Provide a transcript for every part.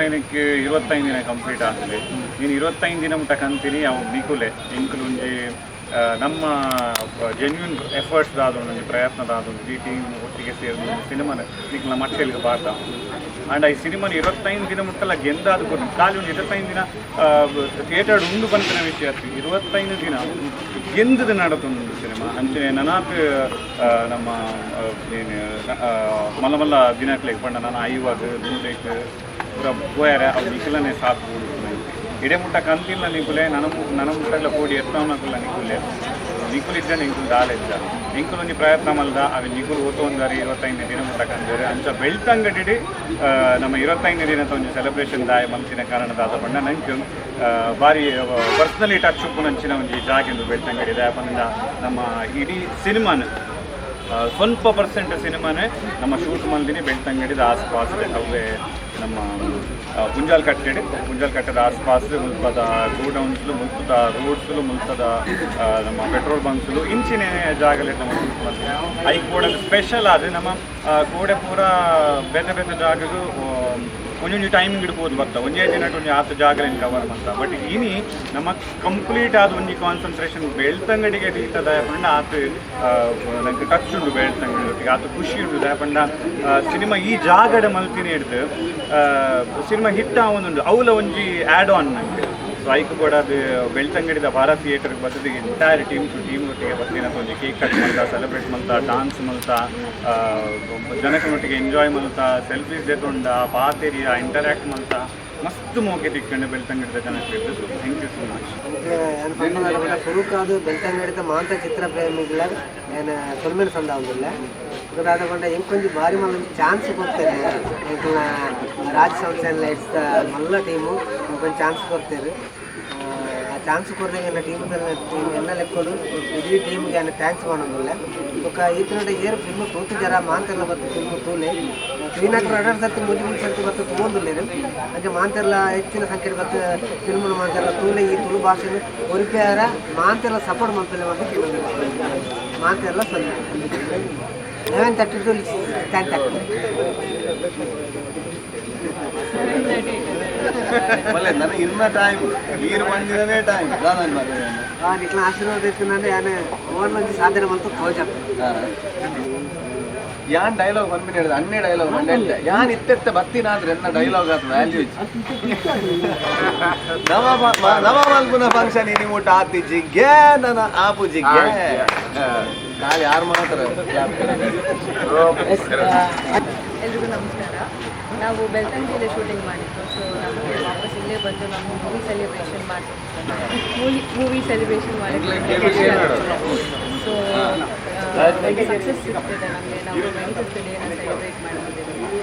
ಏನಕ್ಕೆ 25 ದಿನ ಕಂಪ್ಲೀಟ್ ಆಗ್ತದೆ. ನೀನು 25 ದಿನ ಮುಟ್ಟ ಕಂತೀನಿ ಅವು ನಿಕುಲೆ ಇಂಕುಲು ಒಂಜಿ ನಮ್ಮ ಜೆನ್ಯೂನ್ ಎಫರ್ಟ್ಸ್ ಆದೊಂದು ಪ್ರಯತ್ನದಾದೊಂದು ಈ ಟೀಮ್ ಒಟ್ಟಿಗೆ ಸೇರಿ ಸಿನಿಮಾನ ನಿಕ್ಲ ಮಟ್ಟೆಲಿಗೆ ಬಾರ್ದ ಆಂಡ್ ಈ ಸಿನಿಮಾನ 25 ದಿನ ಮುಟ್ಟಲ್ಲ ಗೆಂದಾದ ಕೊಟ್ಟು ಖಾಲಿ ಒಂದು 25 ದಿನ ಥಿಯೇಟರ್ ಉಂಡು ಬಂತಿನ ವಿಷಯ 25 ದಿನ ಗೆಂದದ ನಡತೊಂದು ಸಿನಿಮಾ ಅಂಚೆ ನನಾತ್ ನಮ್ಮ ಏನು ಮಲ್ಲ ಮಲ್ಲ ದಿನಕ್ಕೆ ಪಂಡ ನಾನು ಐವಾಗ ನೂರಕ್ಕೆ ಪೂರ ಗೋಯಾರ ಅವ್ರು ನಿಖಲನೇ ಸಾಥ್ ಇಡೇ ಮುಟ್ಟ ಕಂತಿಲ್ಲ ನಿಕುಲೆ ನನ್ನ ಮುಟ್ಟಲ್ಲ ಕೋಡಿ ಎತ್ತವನಕಲ್ಲ ನಿಕುಲ್ ಇದ್ದ ನಿಂಕುಲ್ ದಾಲಿದ್ದ ನಿಂಕುಲ್ ಒಂದು ಪ್ರಯತ್ನ ಮಲ್ದ ಅವು ನಿಕುಲ್ ಓದೊಂದಾರಿ 25 ದಿನ ಮುಟ್ಟ ಕಂದಿರು ಅಂಚ ಬೆಳ್ತಂಗಡಿ ನಮ್ಮ 25 ದಿನದ ಒಂದು ಸೆಲೆಬ್ರೇಷನ್ ದಾಯ ಮಲ್ತಿನ ಕಾರಣದಾದ ಬಣ್ಣ ನಂಗೆ ಭಾರಿ ಪರ್ಸ್ನಲಿ ಟಚ್ ಉಪ್ಪು ನಂಚಿನ ಒಂದು ಜಾಗಿಂದು ಬೆಳ್ತಂಗಡಿ ದಾಯ ಬಂದ ನಮ್ಮ ಇಡೀ ಸಿನಿಮಾನ ಸ್ವಲ್ಪ ಪರ್ಸೆಂಟ್ ಸಿನಿಮಾನೇ ನಮ್ಮ ಶೂಟ್ ಮಲ್ದಿನಿ ಬೆಳ್ತಂಗಡಿದ ಆಸ್ಪಾಸ್ ಅವೇ ನಮ್ಮ ಪುಂಜಾಲ್ ಕಟ್ಟೆದ ಆಸ್ಪಾಸ್ ಮುಲ್ಪದ ಗೋಡೌನ್ಸ್ಲು ಮುಲ್ಪದ ರೋಡ್ಸ್ಲು ಮುಲ್ಪದ ನಮ್ಮ ಪೆಟ್ರೋಲ್ ಬಂಕ್ಸ್ಲು ಇಂಚಿನ ಜಾಗಲಿ ನಮ್ಮ ಐ ಕೂಡ ಸ್ಪೆಷಲ್ ಆದರೆ ನಮ್ಮ ಕೋಡೆ ಪೂರ ಬೇತೆ ಬೇತೆ ಜಾಗಗೂ ಒಂದೊಂದು ಟೈಮಿಂಗ್ ಇಡ್ಬೋದು ಬರ್ತಾ ಒಂದೇ ದಿನ ಒಂದು 10 ಜಾಗಲಿನ ಕವರ್ ಮಾಡ್ತಾ ಬಟ್ ಇನಿ ನಮ್ಮ ಕಂಪ್ಲೀಟ್ ಆದ ಒಂದು ಕಾನ್ಸಂಟ್ರೇಷನ್ ಬೆಳ್ತಂಗಡಿಗೆ ದೀತದ ಪಂಡ ಆತ ನಂಗೆ ಟಚ್ ಉಂಟು ಬೆಳ್ತಂಗಡಿ ಒಟ್ಟಿಗೆ ಆತ ಖುಷಿ ಉಂಟು ದಯಪಂಡ ಸಿನಿಮಾ ಈ ಜಾಗದ ಮಲ್ತಿನಿ ಹಿಡ್ದು ಸಿನಿಮಾ ಹಿಟ್ ಆವೊಂದುಂಡು ಅವಲ ಒಂಜಿ ಆ್ಯಡ್ ಆನ್ ನಂಗೆ ಸೊ ಐಕ್ ಕೂಡ ಅದು ಬೆಳ್ತಂಗಡಿದ ಭಾರತ್ ಥಿಯೇಟರ್ಗೆ ಬರ್ತದೆ ಎಂಟೈರ್ ಟೀಮ್ ಒಟ್ಟಿಗೆ ಬರ್ತೀನಿ ಒಂದು ಕೇಕ್ ಕಟ್ ಮಾಡ್ತಾ ಸೆಲೆಬ್ರೇಟ್ ಮಾಡ್ತಾ ಡಾನ್ಸ್ ಮಾಡ್ತಾ ಜನಕನೊಟ್ಟಿಗೆ ಎಂಜಾಯ್ ಮಾಡ್ತಾ ಸೆಲ್ಫೀಸ್ ತೆಗೊಂಡ ಪಾತೇರಿಯ ಇಂಟರ್ಯಾಕ್ಟ್ ಮಾಡ್ತಾ ಮಸ್ತ್ ಮೋಕೆ ತಿಕ್ಕೊಂಡು ಬೆಳ್ತಂಗಡಿದ ಜನಕ್ಕೆ so thank you so much ಸುರುಕಾದು ಬೆಳ್ತಂಗಡಿದ ಮಾಂತ ಚಿತ್ರ ಪ್ರೇಮಿಗಳ ಏನು ಸೊಲ್ಮೇಲೆ ಸಂದ ಒಂದಿಲ್ಲ ಇದಾದಕೊಂಡ ಇಂಕೊಂದು ಭಾರಿ ಮಲ್ಲೊಂದು ಚಾನ್ಸ್ ಕೊಡ್ತೇನೆ ರಾಜ್ ಸೌಂಡ್ಸ್ ಆ್ಯಂಡ್ ಲೈಟ್ಸ್ ಮಲ್ಲ ಟೀಮು ಇಂಕೊಂದು ಚಾನ್ಸ್ ಕೊಡ್ತೇವೆ ಆ ಚಾನ್ಸ್ ಕೊಡ್ದಂಗೆಲ್ಲ ಟೀಮ್ ಎಲ್ಲ ಲೆಕ್ಕೋದು ಇಡೀ ಟೀಮ್ಗೆ ಏನು ಥ್ಯಾಂಕ್ಸ್ ಮಾಡೋದಿಲ್ಲ ఒక ಈತನೋட ಏರು ಫಿಲ್ಮ್ ಕೂತು ಜರ ಮಾಂತೆಲ್ಲ ಬರ್ತದೆ ಫಿಲ್ಮ್ ತೂಲೆ ಶ್ರೀನಗರ 2 ಸರ್ತಿ ಮುಂಚೆ ಸರ್ತಿ ಬರ್ತದೆ ತಗೊಂಡಿಲ್ಲ ಹಾಗೆ ಮಾಂತೆಲ್ಲ ಹೆಚ್ಚಿನ ಸಂಖ್ಯೆ ಬರ್ತದೆ ಫಿಲ್ಮ್ನ ಮಾಂತೆಲ್ಲ ತೂಲೆ ಈ ತುಳು ಭಾಷೆಗೆ ಒರಿಪೇರ ಮಾಂತೆಲ್ಲ ಸಪೋರ್ಟ್ ಮಾಡ್ತೇನೆ ಅಂತ ಕೇಳೋದಿಲ್ಲ ಮಾಂತೆಲ್ಲ ಸೊನ್ನೆ 11:32 10:30 ನನಗೆ ಇನ್ನ ಟೈಮ್ ನೀರು ಬಂದಿರನೇ ಟೈಮ್ ಇಟ್ಲ ಆಶೀರ್ವಾದ ಇರ್ತಂದ್ರೆ ಯಾನೆ ಓನ್ಲಂಚ್ ಸಾಧನೆ ಬಂತು ತೋಜ ಯಾನ್ ಡೈಲಾಗ್ ಬಂದ್ಬಿಟ್ಟು ಹೇಳಿದೆ ಅನ್ನೇ ಡೈಲಾಗ್ ಮಂಡೆ ಯಾನ್ ಇತ್ತೆತ್ತ ಬತ್ತಿನಾದ್ರೆ ಎನ್ನ ಡೈಲಾಗ್ ಆದ ವ್ಯಾಲ್ಯೂ ನವ ಮಲ್ಪುನ ಫಂಕ್ಷನ್ ಇನಿ ಮುಟ್ಟ ಆತಿ ಜಿಗ್ಗೆ ನನ್ನ ಆಪು ಜಿಗ್ಗೆ ಕಾಲಿ ಯಾರು ಮಾತ್ರ ಎಲ್ರಿಗೂ ನಮಸ್ಕಾರ. ನಾವು ಬೆಳ್ತಂಗಡಿಯಲ್ಲಿ ಶೂಟಿಂಗ್ ಮಾಡಿದ್ದು. ಸೊ ನಮಗೆ ವಾಪಸ್ ಇಲ್ಲೇ ಬಂದು ನಮ್ಮ ಮೂವಿ ಸೆಲೆಬ್ರೇಷನ್ ಸೊ ಸಕ್ಸಸ್ ಸಿಗ್ತದೆ ನಮಗೆ. ನಾವು 25th ಡೇನ ಸೆಲೆಬ್ರೇಟ್ ಮಾಡ್ತಿದ್ದೀವಿ.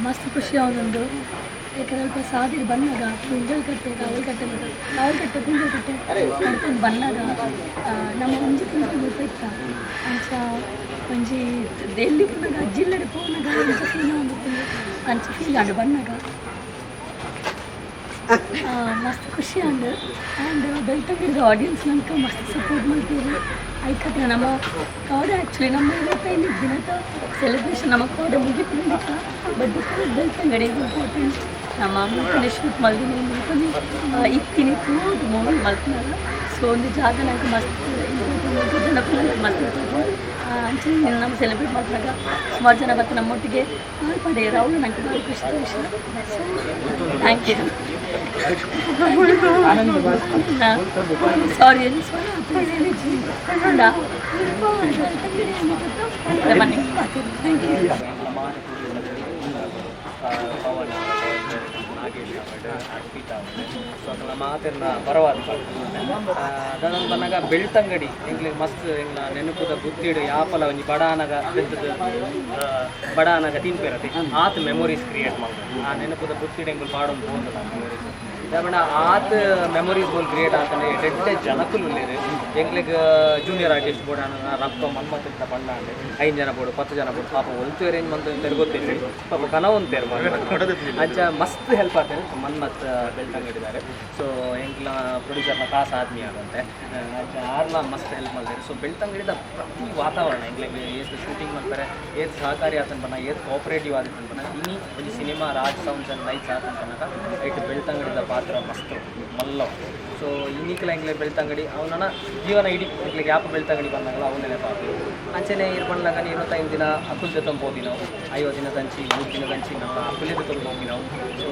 ಮಸ್ತ್ ಖುಷಿ ಆಗೋದು ಯಾಕಂದ್ರೆ ಸಾದಿರು ಬಂದಾಗ ಪುಂಜಲ್ ಕಟ್ಟೆ ಕಾವಲ್ ಕಟ್ಟೆ ಪುಂಜಲ್ ಕಟ್ಟೆ ಕಟ್ಕೊಂಡು ಬಂದಾಗ ನಮ್ಮ ಒಂಜಿ ಕುಂತು ಇತ್ತ ಅಂಚ ಒಂಜಿ ಡೆಲ್ಲಿ ಪುನಾಗ ಜಿಲ್ಲೆಡೆ ಪೋನಾಗ ಅಂಚ ಫೀಲ್ ಆಗುತ್ತೆ ಅಂಚ ಫೀಲ್ ಆಂಡು ಬಂದಾಗ ಮಸ್ತ್ ಖುಷಿ ಅಂದು ಆ್ಯಂಡ್ ಬೆಳ್ತಂಗಡಿದ ಆಡಿಯನ್ಸ್ ನನಗೆ ಮಸ್ತ್ ಸಪೋರ್ಟ್ ಮಾಡ್ತೀವಿ. ಐಕತ್ರ ನಮ್ಮ ಕಾಡೆ ಆ್ಯಕ್ಚುಲಿ ನಮ್ಮ 25 ದಿನದ ಸೆಲೆಬ್ರೇಷನ್ ನಮ್ಮ ಕಾಡೆ ಮುಗಿತು ಬಟ್ ಬೆಳ್ತಂಗಡಿ ಇಂಪಾರ್ಟೆಂಟ್ ನಮ್ಮ ಮಕ್ಕಳು ಶೂಟ್ ಮಲ್ದಿನಿ ಇಕ್ಕಿನಿ ಕೂತು ಮೂವಿ ಮಲ್ತಿನಾಗ ಸೊ ಒಂದು ಜಾಗ ನನಗೆ ಮಸ್ತ್ ಇಂಪಾರ್ಟೆಂಟ್ ಜನಪದ ಮಸ್ತ್ ಅಂಚೆ ನಮ್ಮ ಸೆಲೆಬ್ರೇಟ್ ಮಾಡಿದಾಗ ಸುಮಾರು ಜನ ಬರ್ತಾರೆ ನಮ್ಮೊಟ್ಟಿಗೆ ಪಡೆಯೋರು ಅವರು ನನಗೆ ಭಾಳ ಖುಷಿ ವಿಷಯ. Thank you. ಸಾರಿ ಮಾತಿನ ಪರವಾದ ಅದನ್ನು ಬಂದಾಗ ಬೆಳ್ತಂಗಡಿ ಎಂಗ್ಲಿ ಮಸ್ತ್ ಎಂಗ್ಲ ನೆನಪುದ ಗುತ್ತಿಡು ಯಾಪಲ ಒಂಜಿ ಬಡಾನಗ ಬಡಾನಗ ತಿನ್ಪೇರತಿ ಆತ್ ಮೆಮೊರೀಸ್ ಕ್ರಿಯೇಟ್ ಮಾಡ್ತಾರೆ. ಆ ನೆನಪುದ ಗುತ್ತಿಡು ಎಂಗ್ಲು ಪಾಡೊಂದು ಬೋಂದು ಮೆಮೊರೀಸ್ ಯಾಕಂಡ ಆತ್ ಮೆಮೊರೀಸ್ ಬೋಲ್ ಕ್ರಿಯೇಟ್ ಆಗ್ತಾನೆ ಡೆಡ್ಡೆ ಜನಕ್ಕೂ ಉಳ್ಳೇರು ಎಂಗ್ಲಿಗೆ ಜೂನಿಯರ್ ಆರ್ಟಿಸ್ಟ್ ಬೋಡಾನ ರಪ್ಪ ಮನ್ಮತ್ತಿಂತ ಬಣ್ಣ ಅಂದ್ರೆ 5 ಜನ ಬೋಡು 10 ಜನ ಬೋಡು ಪಾಪ ಒಲ್ತು ಅರೇಂಜ್ ಮಂತ ಗೊತ್ತಿಲ್ಲ ಪಾಪ ಕನವಂತೇರು ಅಂಚ ಮಸ್ತ್ ಹೆಲ್ಪ್ ಆಗ್ತದೆ. ಮಾತಾಡಿ ಮನ್ಮತ್ ಬೆಳ್ತಂಗಡಿದ್ದಾರೆ. ಸೊ ಎಂಕ್ಲ ಪ್ರೊಡ್ಯೂಸರ್ನ ಕಾಸು ಆದ್ಮಿ ಆದಂತೆ ಆರ್ಲ ಮಸ್ತ್ ಹೆಲ್ಪ್ ಮಾಡಿದ್ದಾರೆ. ಸೊ ಬೆಳ್ತಂಗಡಿದ ಪ್ರತಿ ವಾತಾವರಣ ಎಂಗ್ಲಿಗೆ ಏತ್ ಶೂಟಿಂಗ್ ಮಾಡ್ತಾರೆ, ಏತ್ ಸಹಕಾರಿ ಆತನ ಬನ್ನ, ಏತ್ ಕೋಆಪರೇಟಿವ್ ಆದಿತ್ತನ ಬನ್ನ. ಇನಿ ಒಂದು cinema Raj sounds and lights ಆತನ ತನಕ ಐಟ್ ಬೆಳ್ತಂಗಡಿದ ಪಾತ್ರ ಮಸ್ತ್ ಮಲ್ಲವ್. ಸೊ ಇನ್ನಿಕ್ಲ ಎಂಗ್ಲೆ ಬೆಳ್ತಂಗಡಿ ಅವನ ಜೀವನ ಇಡೀ ಎಂಗ್ಲಿಗೆ ಯಾಪ ಬೆಳ್ತಂಗಡಿ ಬಂದಾಗಲ್ಲ ಅವನ್ನೆಲ್ಲ ಪಾಪು ಅಂಚನೆ ಇರ್ಬಂಡ್ಲಾಗ 25 ದಿನ ಅಕ್ಕುಲ್ ಜೊತೆ ಹೋಗಿ ನಾವು 5 ದಿನದಂಚಿ 3 ದಿನದಂಚಿ ನಮ್ಮ ಅಕ್ಕುಲ್ ಜೊತೆ ಹೋಗಿ ನಾವು. ಸೊ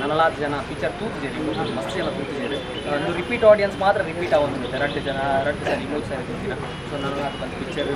ನನಲಾದ ಜನ ಪಿಕ್ಚರ್ ತೂತಿದ್ದೀರಿ, ಮಸ್ತ್ ಜನ ತೂತಿದ್ದೀರಿ. ಒಂದು ರಿಪೀಟ್ ಆಡಿಯನ್ಸ್ ಮಾತ್ರ ರಿಪೀಟ್ ಆಗೋದಿರುತ್ತೆ, 2 ಸರಿ 3 ಸರಿ ತೂತಿನ. ಸೊ ನನಗೆ ಅದು ಬಂದು ಪಿಕ್ಚರ್